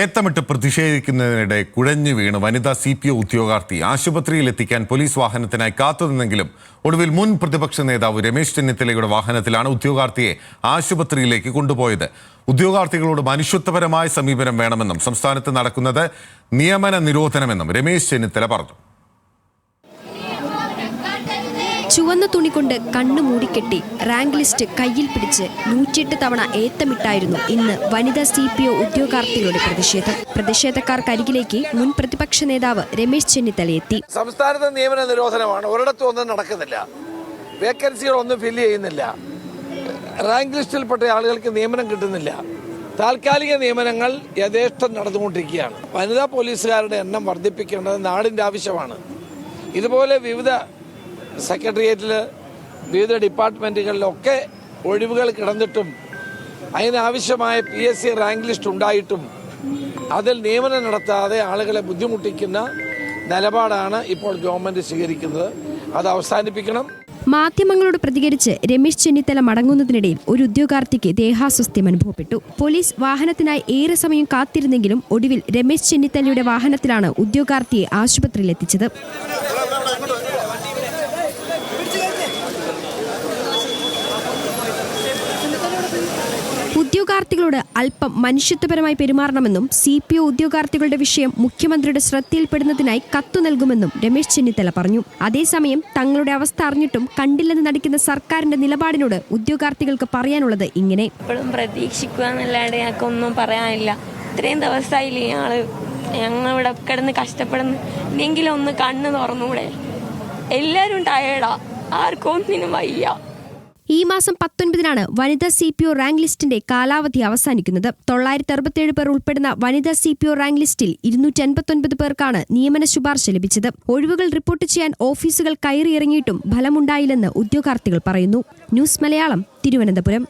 ഏത്തമിട്ട് പ്രതിഷേധിക്കുന്നതിനിടെ കുഴഞ്ഞു വീണ് വനിതാ CPO ഉദ്യോഗാർത്ഥി ആശുപത്രിയിൽ എത്തിക്കാൻ പോലീസ് വാഹനത്തിനായി കാത്തുനിന്നെങ്കിലും ഒടുവിൽ മുൻ പ്രതിപക്ഷ നേതാവ് രമേശ് ചെന്നിത്തലയുടെ വാഹനത്തിലാണ് ഉദ്യോഗാർത്ഥിയെ ആശുപത്രിയിലേക്ക് കൊണ്ടുപോയത്. ഉദ്യോഗാർത്ഥികളോട് മനുഷ്യത്വപരമായ സമീപനം വേണമെന്നും സംസ്ഥാനത്ത് നടക്കുന്നത് നിയമന നിരോധനമെന്നും രമേശ് ചെന്നിത്തല പറഞ്ഞു. ചുവന്ന തുണി കൊണ്ട് കണ്ണു മൂടിക്കെട്ടി റാങ്ക് ലിസ്റ്റ് കയ്യിൽ പിടിച്ച് 108 തവണ ഏത്തമിട്ടായിരുന്നു ഇന്ന് വനിതാ CPO ഉദ്യോഗാർത്ഥികളുടെ പ്രതിഷേധം. പ്രതിഷേധക്കാർക്കരികിലേക്ക് മുൻ പ്രതിപക്ഷ നേതാവ് രമേശ് ചെന്നിത്തല എത്തി. സംസ്ഥാനത്തെ നിയമന നിരോധനമാണ്. ഒരിടത്തും ഒന്നും നടക്കുന്നില്ല. വേക്കൻസികളൊന്നും ഫില്ല് ചെയ്യുന്നില്ല. റാങ്ക് ലിസ്റ്റിൽപ്പെട്ട ആളുകൾക്ക് നിയമനം കിട്ടുന്നില്ല. താൽക്കാലിക നിയമനങ്ങൾ യഥേഷ്ടം നടന്നുകൊണ്ടിരിക്കുകയാണ്. വനിതാ പോലീസുകാരുടെ എണ്ണം വർദ്ധിപ്പിക്കേണ്ടത് നാടിൻ്റെ ആവശ്യമാണ്. ഇതുപോലെ വിവിധ സെക്രട്ടേറിയറ്റിൽ വിവിധ ഡിപ്പാർട്ട്മെൻറ്റുകളിലൊക്കെ ഒഴിവുകൾ കിടന്നിട്ടും അതിനാവശ്യമായ PSC റാങ്ക് ലിസ്റ്റ് ഉണ്ടായിട്ടും അതിൽ നിയമനം നടത്താതെ ആളുകളെ ബുദ്ധിമുട്ടിക്കുന്ന നിലപാടാണ് ഇപ്പോൾ ഗവൺമെൻറ് സ്വീകരിക്കുന്നത്. അത് അവസാനിപ്പിക്കണം. മാധ്യമങ്ങളോട് പ്രതികരിച്ച് രമേശ് ചെന്നിത്തല മടങ്ങുന്നതിനിടയിൽ ഒരു ഉദ്യോഗാർത്ഥിക്ക് ദേഹാസ്വസ്ഥ്യം അനുഭവപ്പെട്ടു. പോലീസ് വാഹനത്തിനായി ഏറെ സമയം കാത്തിരുന്നെങ്കിലും ഒടുവിൽ രമേശ് ചെന്നിത്തലയുടെ വാഹനത്തിലാണ് ഉദ്യോഗാർത്ഥിയെ ആശുപത്രിയിൽ എത്തിച്ചത്. ഉദ്യോഗാർത്ഥികളോട് അല്പം മനുഷ്യത്വപരമായി പെരുമാറണമെന്നും CPO ഉദ്യോഗാർത്ഥികളുടെ വിഷയം മുഖ്യമന്ത്രിയുടെ ശ്രദ്ധയിൽപ്പെടുന്നതിനായി കത്തു നൽകുമെന്നും രമേശ് ചെന്നിത്തല പറഞ്ഞു. അതേസമയം തങ്ങളുടെ അവസ്ഥ അറിഞ്ഞിട്ടും കണ്ടില്ലെന്ന് നടിക്കുന്ന സർക്കാരിന്റെ നിലപാടിനോട് ഉദ്യോഗാർത്ഥികൾക്ക് പറയാനുള്ളത് ഇങ്ങനെ: എപ്പോഴും പ്രതീക്ഷിക്കുക എന്നല്ലാണ്ട് ഞങ്ങൾക്ക് ഒന്നും പറയാനില്ല. ഇത്രയും ദിവസമായില്ലേ ഞങ്ങളിവിടെ കിടന്ന് കഷ്ടപ്പെടുന്നു. ഇനിയെങ്കിലും ഒന്ന് കണ്ണ് തുറന്നുകൂടെ? എല്ലാവരും ടയേർഡാ, ആർക്കും ഒന്നിനും വയ്യ. ഈ മാസം 19-നാണ് വനിതാ CPO റാങ്ക് ലിസ്റ്റിന്റെ കാലാവധി അവസാനിക്കുന്നത്. 967 പേർ ഉൾപ്പെടുന്ന വനിതാ CPO റാങ്ക് ലിസ്റ്റിൽ 289 പേർക്കാണ് നിയമന ശുപാർശ ലഭിച്ചത്. ഒഴിവുകൾ റിപ്പോർട്ട് ചെയ്യാൻ ഓഫീസുകൾ കയറിയിറങ്ങിയിട്ടും ഫലമുണ്ടായില്ലെന്ന് ഉദ്യോഗാർത്ഥികൾ പറയുന്നു. ന്യൂസ് മലയാളം, തിരുവനന്തപുരം.